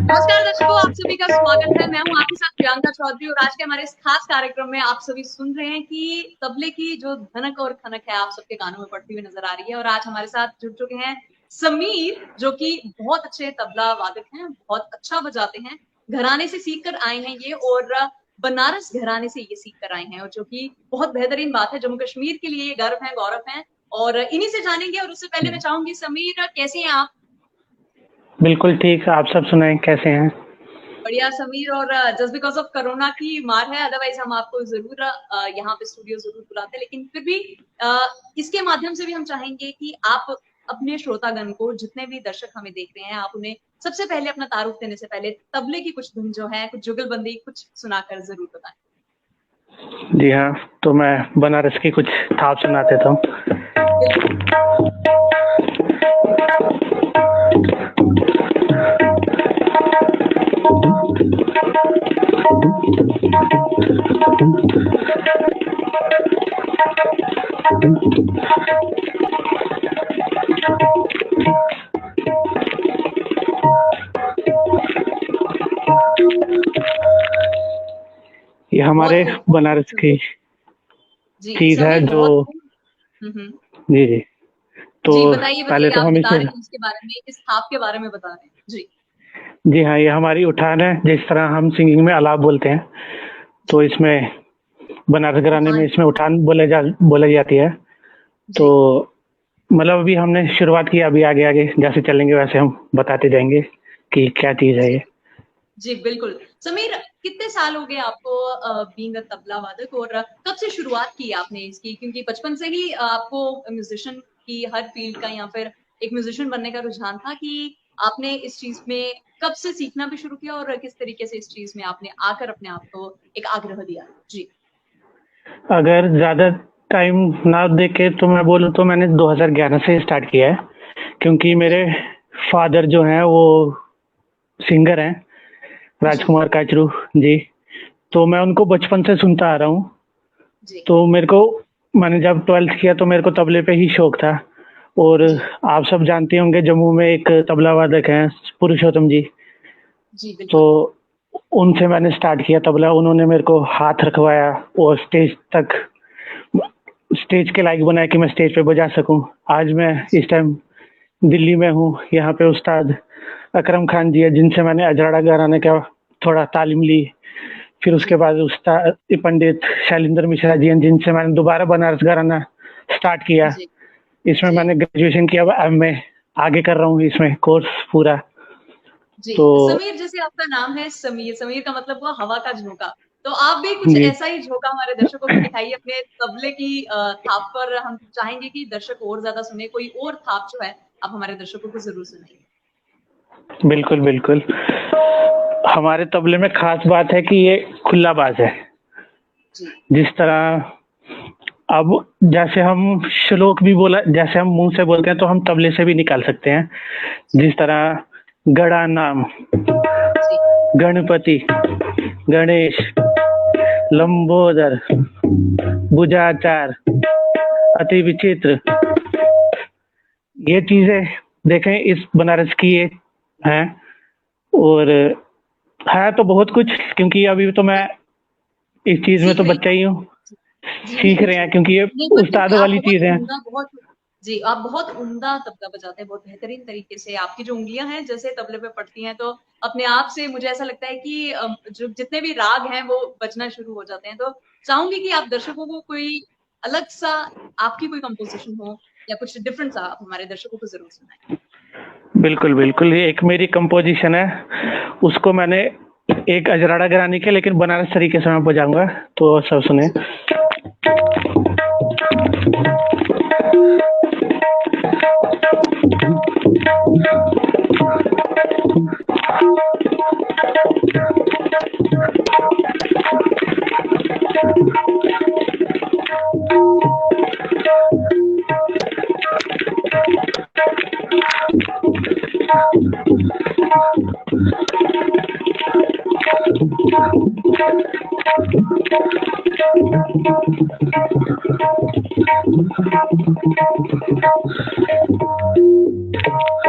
नमस्कार दर्शकों, आप सभी का स्वागत है। मैं हूं आपके साथ प्रियंका चौधरी और आज के हमारे इस खास कार्यक्रम में आप सभी सुन रहे हैं कि तबले की जो धनक और खनक है आप सबके कानों में पड़ती हुई नजर आ रही है। और आज हमारे साथ जुड़ चुके हैं समीर, जो कि बहुत अच्छे तबला वादक हैं, बहुत अच्छा बजाते हैं। घराने से सीख कर आए हैं ये, और बनारस घराने से ये सीख कर आए हैं, और जो कि बहुत बेहतरीन बात है। जम्मू कश्मीर के लिए ये गर्व है, गौरव है, और इन्हीं से जानेंगे। और उससे पहले मैं चाहूंगी, समीर कैसे हैं आप? बिल्कुल ठीक। आप सब सुनाएं, कैसे हैं? बढ़िया समीर। और जस्ट बिकॉज ऑफ कोरोना की मार है, अदरवाइज हम आपको जरूर यहाँ पे स्टूडियो जरूर बुलाते, लेकिन फिर भी इसके माध्यम से भी हम चाहेंगे कि आप अपने श्रोतागण को, जितने भी दर्शक हमें देख रहे हैं, आप उन्हें सबसे पहले अपना तारुफ देने से पहले तबले की कुछ धुन जो है, कुछ जुगलबंदी कुछ सुनाकर जरूर बताएं। जी हाँ, तो मैं बनारस की कुछ थाप सुना देता हूँ। बिल्कुल। ये हमारे बहुत खूब, बनारस की जी चीज है समीर, जो। बहुत खूब। जी जी। तो जी बताइए पहले बताइए, तो आप हम बता इसे। रहे हैं इसके बारे में, इस थाप के बारे में बता रहे हैं जी। जी हाँ, ये हमारी उठान है, जिस तरह हम सिंगिंग में अलाप बोलते हैं। तो जी इसमें बनारस घराने में उठान। इसमें उठान बोले जाती है। तो जी मतलब अभी हमने शुरुआत की, अभी आगे आगे जैसे चलेंगे वैसे हम बताते जाएंगे कि क्या चीज है जी ये। जी बिल्कुल। समीर, कितने साल हो गए आपको बीइंग अ तबला वादक, और कब से शुरुआत की आपने इसकी? क्योंकि बचपन से ही आपको म्यूजिशियन की हर फील्ड का, या फिर एक म्यूजिशियन बनने का रुझान था, कि आपने इस चीज में कब से सीखना भी शुरू किया, और किस तरीके से इस चीज में आपने आकर अपने आप को एक आग्रह दिया? जी अगर ज्यादा टाइम ना देके तो मैं बोलूँ तो मैंने 2011 से स्टार्ट किया है, क्योंकि ओके। मेरे फादर जो हैं वो सिंगर हैं, जी राजकुमार काचरू जी। तो मैं उनको बचपन से सुनता आ रहा हूँ। जी तो मेरे को मैंने जब 12th किया तो मेरे को तबले पे ही शौक था। और जी आप सब जानते होंगे, जम्मू में एक तबला वादक हैं, पुरुषोत्तम जी। जी तो बिल्कुल। उनसे मैंने स्टार्ट किया तबला, उन्होंने मेरे को हाथ रखवाया और स्टेज के लायक बनाया कि मैं स्टेज पे बजा सकूं। आज मैं जी इस टाइम दिल्ली में हूँ। यहाँ पे उस्ताद अकरम खान जी है, जिनसे मैंने अजराड़ा घराने का थोड़ा तालीम ली। फिर उसके जी बाद उस्ताद पंडित शैलेंद्र मिश्रा जी हैं, जिनसे मैंने दोबारा बनारस घराना स्टार्ट किया। जी इसमें जी मैंने ग्रेजुएशन किया, अब मैं आगे कर रहा हूँ इसमें कोर्स पूरा। जी। तो समीर, जैसे आपका नाम है समीर, समीर का मतलब हुआ हवा का झोंका। तो आप भी कुछ जी, ऐसा ही झोंका हमारे दर्शकों को दिखाइए अपने तबले की थाप पर। हम चाहेंगे कि दर्शक और ज्यादा सुने, कोई और थाप जो है आप हमारे दर्शकों को जरूर सुनाइए। बिल्कुल बिल्कुल। हमारे तबले में खास बात है कि ये खुला बाज है। जी जिस तरह अब जैसे हम श्लोक भी बोला, जैसे हम मुंह से बोलते हैं तो हम तबले से भी निकाल सकते हैं। जी जिस तरह गणा नाम, जी गणपति, गणेश, लंबोदर, बुझाचार, अति विचित्र, ये चीजें देखें इस बनारस की ये हैं। और है तो बहुत कुछ, क्योंकि अभी तो मैं जी इस चीज में सीख तो रहे बच्चा हैं। ही हूँ। जी जी, नहीं सीख रहे जी। हैं, क्योंकि ये नहीं, पर फिर उस्ताद भी आप वाली बहुत चीज है। उम्दा, बहुत जी, आप बहुत उम्दा तबला बजाते हैं, बहुत बेहतरीन तरीके से। आपकी जो उंगलियां हैं जैसे तबले पे पड़ती हैं, तो अपने आप से मुझे ऐसा लगता है कि जो जितने भी राग हैं वो बजना शुरू हो जाते हैं। तो चाहूंगी कि आप दर्शकों को कोई अलग सा, आपकी कोई कंपोजिशन हो या कुछ डिफरेंट सा, आप हमारे दर्शकों को जरूर सुनाएं। बिल्कुल बिल्कुल, ये एक मेरी कंपोजिशन है। उसको मैंने एक अजराड़ा घराने के, लेकिन बनारस तरीके से मैं बजाऊंगा, तो सब सुने।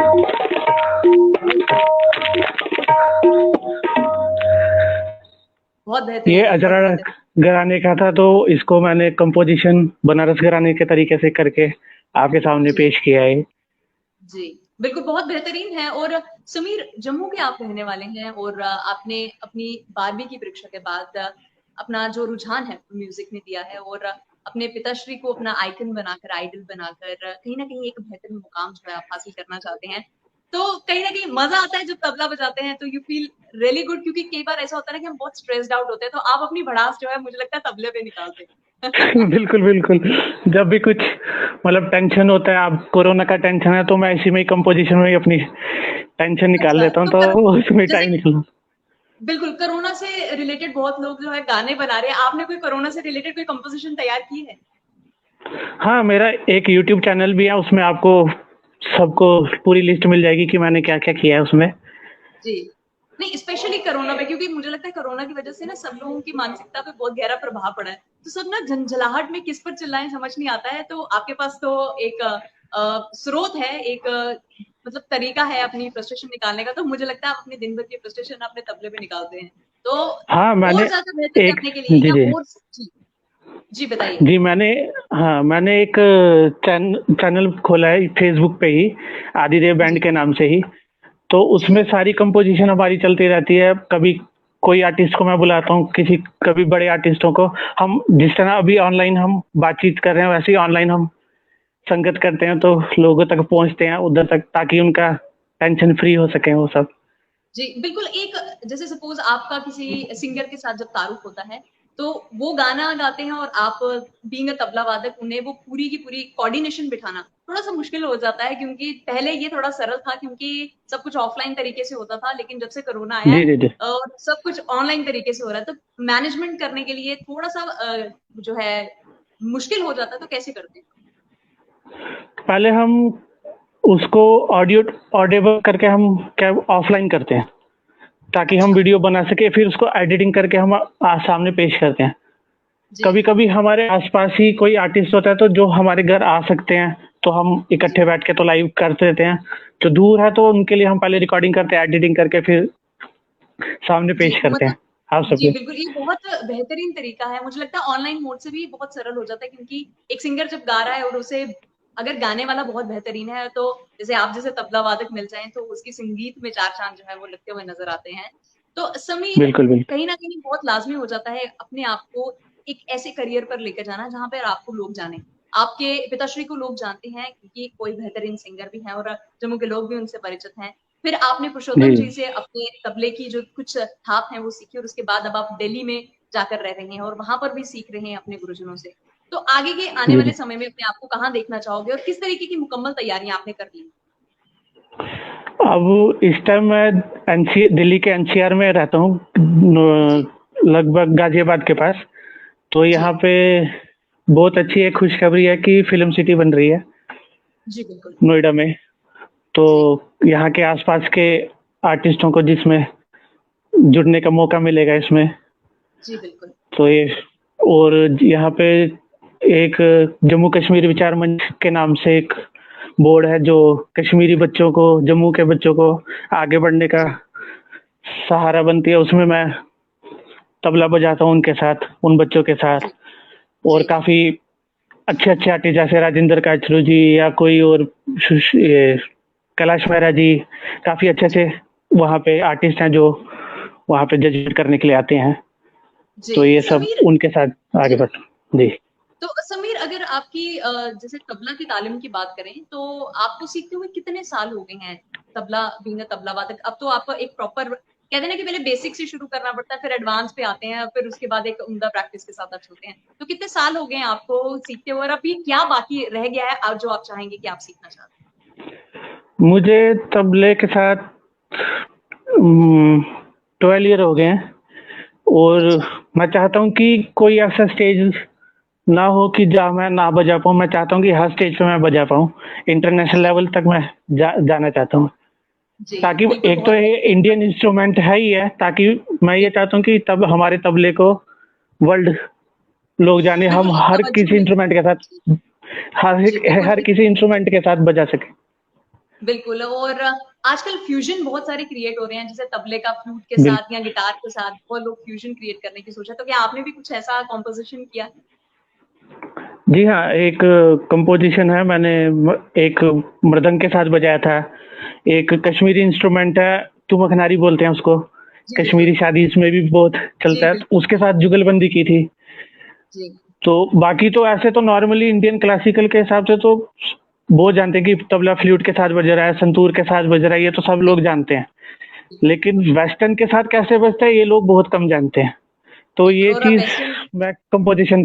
जी बहुत ये बेहतरीन, बहुत अजरा बेहतरीन। घराने का था, तो इसको मैंने कंपोजिशन बनारस घराने के तरीके से करके आपके सामने जी, पेश किया है। जी। बिल्कुल, बहुत बेहतरीन है। और समीर, जम्मू के आप रहने वाले हैं और आपने अपनी 12वीं की परीक्षा के बाद अपना जो रुझान है म्यूज़िक में दिया है और अपने पिताश्री को अपना आइकन बनाकर, आइडल बनाकर कहीं न कहीं एक बेहतरीन मुकाम जो है आप हासिल करना चाहते हैं। तो कहीं न कहीं मज़ा आता है जब तबला बजाते हैं, तो यू फील रियली गुड, क्योंकि कई बार ऐसा होता है ना कि हम बहुत स्ट्रेस्ड आउट होते हैं, तो आप अपनी भड़ास जो है मुझे लगता है तबले पे निकालते हैं। बिल्कुल, बिल्कुल। जब भी कुछ मतलब टेंशन होता है, अब कोरोना का टेंशन है, तो मैं इसी में ही कंपोजिशन में ही अपनी टेंशन निकाल अच्छा, लेता हूँ, तो तो कर उसमें जैसे टाइम निकल। बिल्कुल, कोरोना से रिलेटेड बहुत लोग जो है गाने बना रहे हैं। आपने कोई कोरोना से रिलेटेड कोई कंपोज़िशन तैयार की है? हाँ, मेरा एक यूट्यूब चैनल भी है, उसमें आपको सबको पूरी लिस्ट मिल जाएगी कि मैंने क्या-क्या किया है उसमें। जी। नहीं, स्पेशली कोरोना में, क्योंकि मुझे लगता है कोरोना की वज़ह से ना सब लोगों की मानसिकता पे बहुत गहरा प्रभाव पड़ा है। तो सब ना झंझलाहट में किस पर चिल्लाएँ समझ नहीं आता है। तो आपके पास तो एक स्रोत है, एक मतलब तरीका है अपनी फ्रस्ट्रेशन निकालने का। तो मुझे लगता है आप अपने दिन भर की फ्रस्ट्रेशन अपने तबले पे निकालते हैं। तो हाँ, मैंने और ज़्यादा बेहतर एक करने के लिए जी, या जी। और जी, जी बताइए। जी, मैंने एक चैनल खोला है फ़ेसबुक पे ही, आदिदेव बैंड जी, के नाम से ही। तो जी, उसमें सारी कंपोजिशन हमारी चलती रहती है। कभी कोई आर्टिस्ट को मैं बुलाता हूँ, कभी बड़े आर्टिस्टों को। हम जिस तरह अभी ऑनलाइन हम बातचीत कर रहे हैं, वैसे ही ऑनलाइन हम संगत करते हैं, तो लोगों तक पहुँचते हैं उधर तक, ताकि उनका टेंशन फ्री हो सके वो सब। जी, बिल्कुल। एक जैसे सपोज़ आपका किसी सिंगर के साथ जब तारुफ होता है, तो वो गाना गाते हैं और आप बीइंग अ तबला वादक उन्हें वो पूरी की पूरी कोऑर्डिनेशन बिठाना थोड़ा-सा मुश्किल हो जाता है, क्योंकि पहले ये थोड़ा सरल था क्योंकि सब कुछ ऑफ़लाइन तरीके से होता था, लेकिन जब से कोरोना आया है जी, जी, जी। सब कुछ ऑनलाइन तरीके से हो रहा है, तो मैनेजमेंट करने के लिए थोड़ा-सा जो है मुश्किल हो जाता है, तो कैसे करते हैं? पहले हम उसको ऑडिबल करके हम क्या ऑफलाइन करते हैं, ताकि हम अच्छा, वीडियो बना सके, फिर उसको एडिटिंग करके हम सामने पेश करते हैं। जी, कभी कभी हमारे आसपास ही कोई आर्टिस्ट होता है, तो जो हमारे घर आ सकते हैं, तो हम जी। इकट्ठे बैठ के तो लाइव कर देते हैं। जो दूर है, तो उनके लिए हम पहले रिकॉर्डिंग करते हैं, एडिटिंग करके फिर सामने जी, पेश करते मतलब हैं आप जी, सबके। बिल्कुल, ये बहुत बेहतरीन तरीका है। मुझे लगता है ऑनलाइन मोड से भी बहुत सरल हो जाता है, क्योंकि एक सिंगर जब गा रहा है और उसे अगर गाने वाला बहुत बेहतरीन है, तो जैसे आप जैसे तबला वादक मिल जाएँ, तो उसकी संगीत में 4 चाँद जो है वो लगते हुए नज़र आते हैं। तो समीर, बिल्कुल, बिल्कुल। कहीं न कहीं बहुत लाज़मी हो जाता है अपने आप को एक ऐसे करियर पर लेकर जाना जहाँ पर आपको लोग जानें। आपके पिताश्री को लोग जानते हैं क्योंकि कोई बेहतरीन सिंगर भी हैं और जम्मू के लोग भी उनसे परिचित हैं। फिर आपने पुरुषोत्तम जी, जी से अपने तबले की जो कुछ थाप है वो सीखी और उसके बाद अब आप दिल्ली में जाकर रह रहे हैं और वहाँ पर भी सीख रहे हैं अपने गुरुजनों से। तो आगे के आने जी, वाले जी। समय में अपने आप को कहाँ देखना चाहोगे और किस तरीके की मुकम्मल तैयारियाँ आपने कर ली? अब इस टाइम मैं एनसी दिल्ली के एनसीआर में रहता हूँ, जी, लगभग गाजियाबाद के पास। तो जी, यहाँ पे बहुत अच्छी एक खुशखबरी है कि फिल्म सिटी बन रही है जी, बिल्कुल। नोएडा में। तो जी, यहाँ के आसपास के आर्टिस्टों को जिसमें जुड़ने का मौका मिलेगा इसमें। जी, बिल्कुल। तो ये और यहाँ पे एक जम्मू कश्मीर विचार मंच के नाम से एक बोर्ड है, जो कश्मीरी बच्चों को, जम्मू के बच्चों को आगे बढ़ने का जी, सहारा बनती है। उसमें मैं तबला बजाता हूँ उनके साथ, उन बच्चों के साथ। जी, और जी, काफ़ी अच्छे-अच्छे आर्टिस्ट जैसे राजेंद्र काचरू जी या कोई और ये कैलाश मेहरा जी, काफ़ी अच्छे-अच्छे जी, वहाँ पे आर्टिस्ट हैं, जो वहाँ पे जजमेंट करने के लिए आते हैं। जी। तो ये सब समीर उनके साथ आगे जी। बढ़। जी। तो समीर, अगर आपकी जैसे तबला की तालीम की बात करें, तो आपको सीखते हुए कितने साल हो गए हैं? तबला बीइंग अ तबला वादक, अब तो आप एक प्रॉपर कहते हैं ना कि पहले बेसिक से शुरू करना पड़ता है, फिर एडवांस पे आते हैं, फिर उसके बाद एक उम्दा प्रैक्टिस के साथ आप चलते हैं। तो कितने साल हो गए हैं आपको सीखते हुए और अभी क्या बाकी रह गया है जो आप चाहेंगे कि आप सीखना चाहते हैं? मुझे तबले के साथ उम, 12 ईयर हो गए हैं, और अच्छा, मैं चाहता हूँ कि कोई ऐसा स्टेज ना हो कि जहाँ मैं ना बजा पाऊँ। मैं चाहता हूँ कि हर स्टेज पे मैं बजा पाऊँ। इंटरनेशनल जी, लेवल तक मैं जाना चाहता हूँ। जी, ताकि बिल्कुल, एक तो बहुत ये बेहतरीन। इंडियन इंस्ट्रूमेंट है ही है, ताकि मैं ये जी, चाहता हूँ कि तब हमारे तबले को वर्ल्ड लोग जाने, हम बिल्कुल, एक हर तवज्जो किसी मिले। इंस्ट्रूमेंट के जी, साथ जी, बिल्कुल हर ठीक। किसी इंस्ट्रूमेंट के साथ बजा सके। बिल्कुल। और आजकल फ्यूजन बहुत सारे क्रिएट हो रहे हैं, जैसे तबले का फ्लूट के बिल साथ या गिटार के साथ वो लोग फ्यूजन क्रिएट करने की सोचा, तो क्या आपने भी कुछ ऐसा कॉम्पोजिशन किया? जी हाँ, एक कंपोज़िशन है, मैंने एक मृदंग के साथ बजाया था, एक कश्मीरी इंस्ट्रूमेंट है, तुमखनारी बोलते हैं उसको, जी कश्मीरी बिल्कुल। शादी इसमें भी बहुत जी चलता है, तो बिल्कुल। उसके साथ जुगलबंदी की थी। जी। तो बाकी तो ऐसे तो नॉर्मली इंडियन क्लासिकल के हिसाब से तो बहुत जानते हैं कि तबला फ्लूट के साथ बज रहा है, संतूर के साथ बज रहा है, ये तो सब लोग जानते हैं। लेकिन वेस्टर्न के साथ कैसे बजता है, ये लोग बहुत कम जानते हैं। तो बिल्कुल। ये और अब चीज़ वेस्टर्न मैं कंपोज़िशन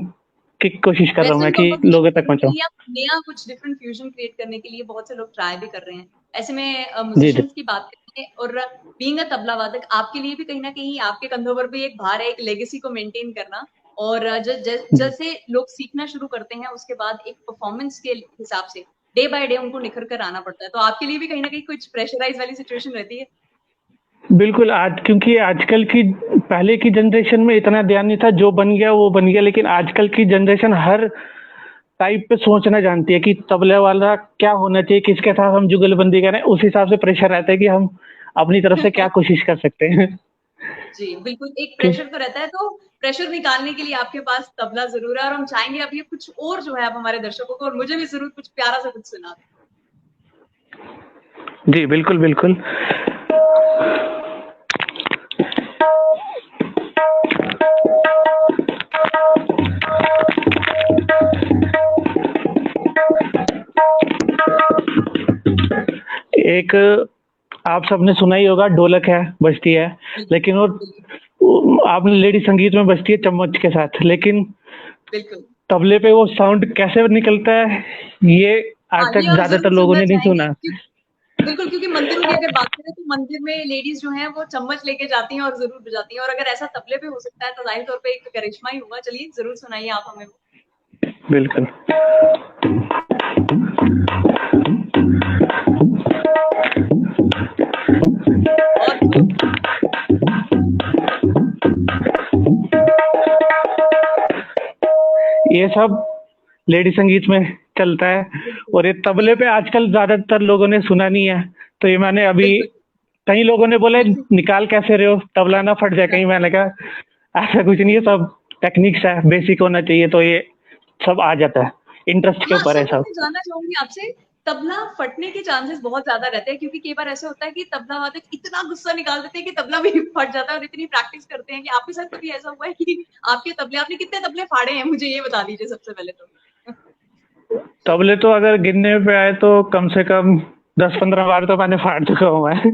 की कोशिश कर रहा हूँ मैं वेस्टर्न कि कंपोजिशन लोगों तक करने के पहुँचाऊँ। लिए आप नया कुछ डिफरेंट फ्यूजन क्रिएट करने के लिए बहुत से लोग ट्राई भी कर रहे हैं। ऐसे में जी, जी। म्यूजिशियंस की बात करें और बीइंग अ तबला वादक आपके लिए भी कहीं न कहीं आपके कंधों पर भी एक भार है, एक लेगेसी को मेंटेन करना और ज ज जी। जैसे लोग सीखना शुरू करते हैं उसके बाद एक परफॉर्मेंस के हिसाब से डे बाय डे उनको निखर कर आना पड़ता है। तो आपके लिए भी कहीं न कहीं कुछ प्रेशराइज़ वाली सिचुएशन रहती है? बिल्कुल, आज क्योंकि आजकल की पहले की जनरेशन में इतना ध्यान नहीं था, जो बन गया वो बन गया, लेकिन आजकल की जनरेशन हर टाइप पे सोचना जानती है कि तबले वाला क्या होना चाहिए, किसके साथ हम जुगलबंदी करें, उस हिसाब से प्रेशर रहता है कि हम अपनी तरफ से क्या कोशिश कर सकते हैं। जी, बिल्कुल, एक कि प्रेशर तो रहता है, तो प्रेशर निकालने के लिए आपके पास तबला ज़रूर है और हम चाहेंगे अब ये कुछ और जो है आप हमारे दर्शकों को और मुझे भी ज़रूर कुछ प्यारा सा कुछ सुना दें। जी, बिल्कुल, बिल्कुल। एक आप सबने सुना ही होगा, ढोलक है, बजती है, बिल्कुल, लेकिन बिल्कुल, वो आपने लेडी संगीत में बजती है चम्मच के साथ, लेकिन बिल्कुल। तबले पे वो साउंड कैसे निकलता है, ये हाँ, आज ये तक हम ज़्यादातर ज़रूर लोगों सुनना ने नहीं चाहेंगे सुना। बिल्कुल, क्योंकि मंदिरों की अगर बात करें तो मंदिर में लेडीज़ जो हैं वो चम्मच लेके जाती हैं और ज़रूर बजाती हैं और अगर ऐसा तबले पे हो सकता है तो ज़ाहिर तौर पे एक करिश्मा ही होगा। चलिए ज़रूर सुनाइए आप हमें वो। बिल्कुल। बहुत खूब। ये सब लेडी संगीत में चलता है बिल्कुल, और ये तबले पे बिल्कुल, आजकल ज़्यादातर लोगों ने सुना नहीं है, तो ये मैंने अभी बिल्कुल, कई लोगों ने बोले बिल्कुल। निकाल कैसे रहे हो, तबला ना फट जाए हाँ, कहीं, मैंने कहा ऐसा कुछ नहीं है, सब टेक्निक्स है, बेसिक होना चाहिए तो ये सब आ जाता है, इंटरेस्ट के हाँ, ऊपर है समर सब। मैं जानना चाहूँगी आपसे, तबला फटने के चांसेस बहुत ज़्यादा रहते हैं क्योंकि कई बार ऐसा होता है कि तबला वादक इतना गुस्सा निकाल देते हैं कि तबला भी फट जाता है और इतनी प्रैक्टिस करते हैं कि आपके साथ कभी ऐसा हुआ है कि आपके तबले आपने कितने तबले फाड़े हैं? मुझे ये बता दीजिए सबसे पहले तो? तबले तो अगर गिनने पे आए तो कम से कम 10-15 बार तो मैंने फाड़ चुका हूँ मैं।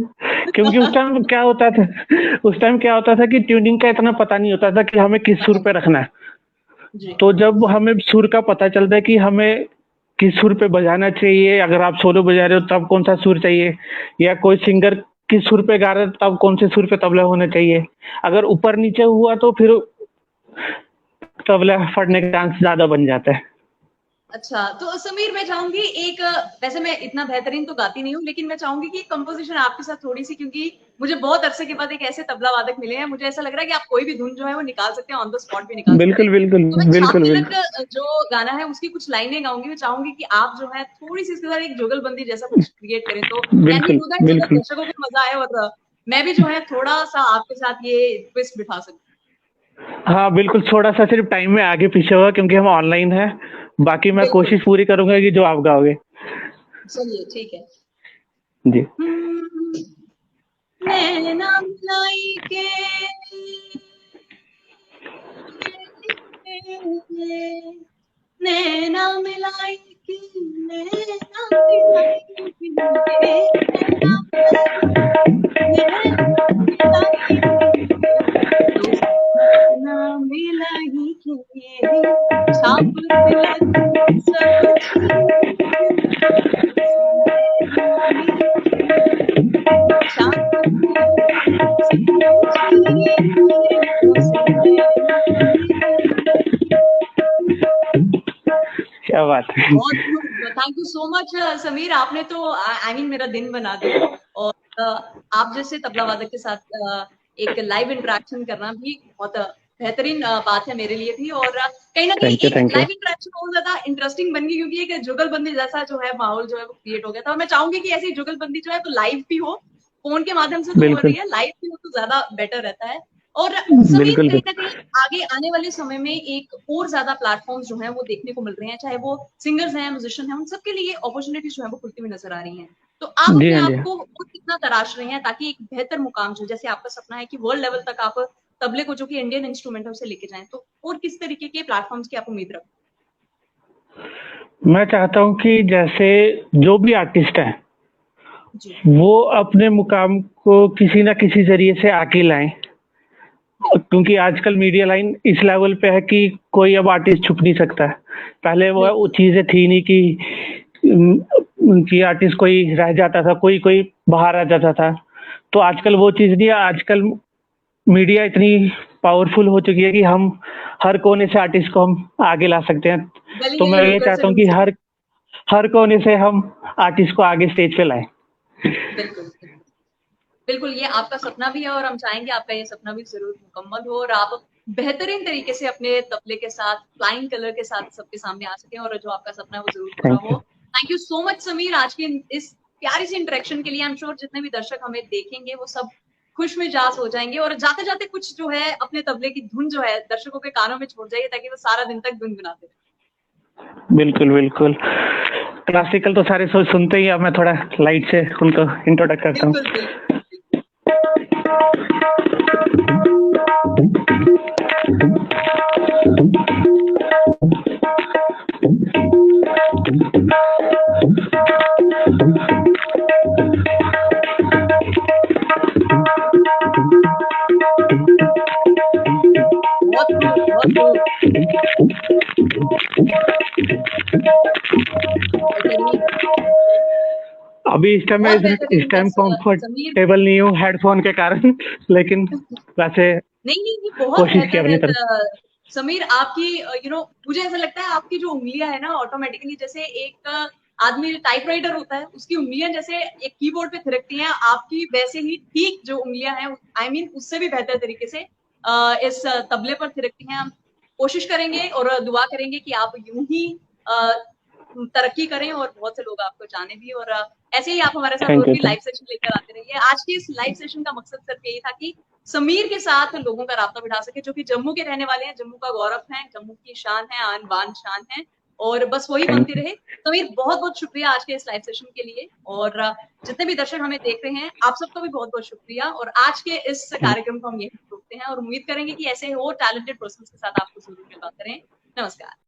क्योंकि उस टाइम क्या होता था कि ट्यूनिंग का इतना पता नहीं होता था कि हमें किस सुर पता पे नहीं। रखना है। जी, तो जब हमें सुर का पता चलता है कि हमें किस सुर पे बजाना चाहिए, अगर आप सोलो बजा रहे हो तब कौन सा सुर चाहिए, या कोई सिंगर किस सुर पे गा रहा है तब कौन से सुर पे तबला होना चाहिए। अगर ऊपर नीचे हुआ तो फिर तबला फटने का चांस ज्यादा बन जाता है। अच्छा, तो समीर मैं चाहूँगी एक वैसे मैं इतना बेहतरीन तो गाती नहीं हूँ, लेकिन मैं चाहूँगी कि कंपोज़िशन आपके साथ थोड़ी-सी क्योंकि मुझे बहुत अरसे के बाद एक ऐसे तबला वादक मिले हैं, मुझे ऐसा लग रहा है कि आप कोई भी धुन जो है वो निकाल सकते हैं, ऑन द स्पॉट भी निकाल सकते हैं। बिल्कुल, बिल्कुल, तो मैं छाप बिल्कुल, तिलक बिल्कुल। जो गाना है उसकी कुछ लाइनें गाऊँगी, मैं चाहूँगी कि आप जो है थोड़ी-सी इसके साथ एक जुगलबंदी जैसा कुछ क्रिएट करें, तो कैन वी बिल्कुल, डू दैट सो दैट बिल्कुल। दर्शकों को मज़ा आए और मैं भी जो है थोड़ा-सा आपके साथ ये ट्विस्ट बिठा सकूँ? हाँ, बिल्कुल, थोड़ा-सा सिर्फ टाइम में आगे-पीछे होगा क्योंकि हम ऑनलाइन हैं। बाकी मैं बिल्कुल, कोशिश पूरी करूँगा कि जो आप गाओगे। चलिए ठीक है। जी। हुँ, नैना मिलाई के नैना मिलाई के नैना मिलाई के नैना मिलाई के तो सपना मिलाई के छाप तिलक सब चीर नैना मिलाई के छाप तिलक सब चीर उसे नैना मिलाई क्या बात है। बहुत thank you so much Sameer आपने तो आई मीन मेरा दिन बना दिया और आप जैसे तबला वादक के साथ एक लाइव इंटरेक्शन करना भी बहुत बेहतरीन बात है मेरे लिए भी। और कहीं ना कहीं थैंक यू, एक थैंक यू। लाइव इंटरेक्शन बहुत ज्यादा इंटरेस्टिंग बन गई, क्योंकि एक जुगलबंदी जैसा जो है माहौल जो है वो क्रिएट हो गया था। और मैं चाहूंगी कि ऐसी जुगलबंदी जो है तो लाइव भी हो, फोन के माध्यम से तो हो रही बिल्कुल, है, लाइव भी हो तो ज्यादा बेटर रहता है। और समीर, बिल्कुल, कहीं ना बिल्कुल। कहीं आगे आने वाले समय में एक और ज्यादा प्लेटफॉर्म्स जो है वो देखने को मिल रहे हैं, चाहे वो सिंगर्स हैं, म्यूजिशियन हैं, उन सबके लिए अपॉर्चुनिटीज जो है वो खुलती हुई नजर आ रही हैं। तो आप जी अपने हाँ, जी आप हाँ। को और कितना तराश रहे हैं ताकि एक बेहतर मुकाम जो, जैसे आपका सपना है कि वर्ल्ड लेवल तक आप तबले को, जो कि इंडियन इंस्ट्रूमेंट है, उसे लेके जाएं, तो और किस तरीके के प्लेटफॉर्म्स की आप उम्मीद रखते मैं चाहता हूँ कि जैसे जो भी आर्टिस्ट हैं, हैं? जी, वो अपने मुकाम को किसी न किसी ज़रिए से आगे लाएँ। बिल्कुल क्योंकि आजकल मीडिया लाइन इस लेवल पे है कि कोई अब आर्टिस्ट छुप नहीं सकता है। पहले वो बिल्कुल चीज़ें थी नहीं कि कि आर्टिस्ट कोई रह जाता था, कोई बाहर आ जाता था। तो आजकल वो चीज़ नहीं है, आजकल मीडिया इतनी पावरफुल हो चुकी है कि हम हर कोने से आर्टिस्ट को हम आगे ला सकते हैं। गली तो गली मैं ये नुक्कड़ से चाहता हूँ ढूंढ कि सकते हर हर कोने से हम आर्टिस्ट को आगे स्टेज पे लाएँ। हैं। बिल्कुल बिल्कुल बिल्कुल, ये आपका सपना भी है और हम चाहेंगे आपका ये सपना भी जरूर मुकम्मल हो और आप बेहतरीन तरीके से अपने तबले के साथ, फ्लाइंग कलर के साथ सबके सामने आ सकें और जो आपका सपना है वो जरूर पूरा थैंक हो। You. Thank you so much Sameer, आज की इस प्यारी सी इंटरेक्शन के लिए। आई एम श्योर जितने भी दर्शक हमें देखेंगे वो सब खुश मिजाज हो जाएंगे, और जाते जाते कुछ जो है अपने तबले की धुन जो है दर्शकों के कानों में छोड़ जाइए, ताकि वो सारा दिन तक गुनगुनाते रहे। बिल्कुल, बिल्कुल। क्लासिकल तो सारे सुनते ही हैं, अब मैं थोड़ा लाइट से उनको इंट्रोडक्ट करता बिल्कुल हूँ। बिल्कुल बहुत खूब, बहुत खूब, बेहतरीन, अभी इस टाइम मैं बहुत इस बेहतरीन। टाइम बस समीर, कंफर्टेबल नहीं हूँ हेडफ़ोन के कारण, लेकिन वैसे नहीं नहीं, ये बहुत कोशिश की बेहतर है। अपनी तरफ। समीर, आपकी मुझे ऐसा लगता है आपकी जो उंगलियां है ना, ऑटोमेटिकली जैसे एक आदमी टाइपराइटर होता है उसकी उंगलियां जैसे एक कीबोर्ड पे थिरकती हैं, आपकी वैसे ही ठीक जो उंगलियां हैं, आई मीन उससे भी बेहतर तरीके से इस तबले पर थिरकती हैं। हम कोशिश करेंगे और दुआ करेंगे कि आप यूं ही अ, तरक्की करें और बहुत से लोग आपको जाने भी, और ऐसे ही आप हमारे साथ थैंक और यू, भी लाइव सेशन लेकर आते रहिए। आज की इस लाइव सेशन का मकसद सिर्फ यही था कि समीर के साथ लोगों का राब्ता बिठा सके, जो कि जम्मू के रहने वाले हैं, जम्मू का गौरव है, जम्मू की शान है, आन बान शान है, और बस वही थैंक बनती यू, रहे। समीर, बहुत बहुत शुक्रिया आज के इस लाइव सेशन के लिए, और जितने भी दर्शक हमें देख रहे हैं आप सबका भी बहुत बहुत शुक्रिया। और आज के इस थैंक कार्यक्रम को हम यही रोकते हैं और उम्मीद करेंगे कि ऐसे और टैलेंटेड पर्सन के साथ आपको जरूर मिलवाते रहें। नमस्कार।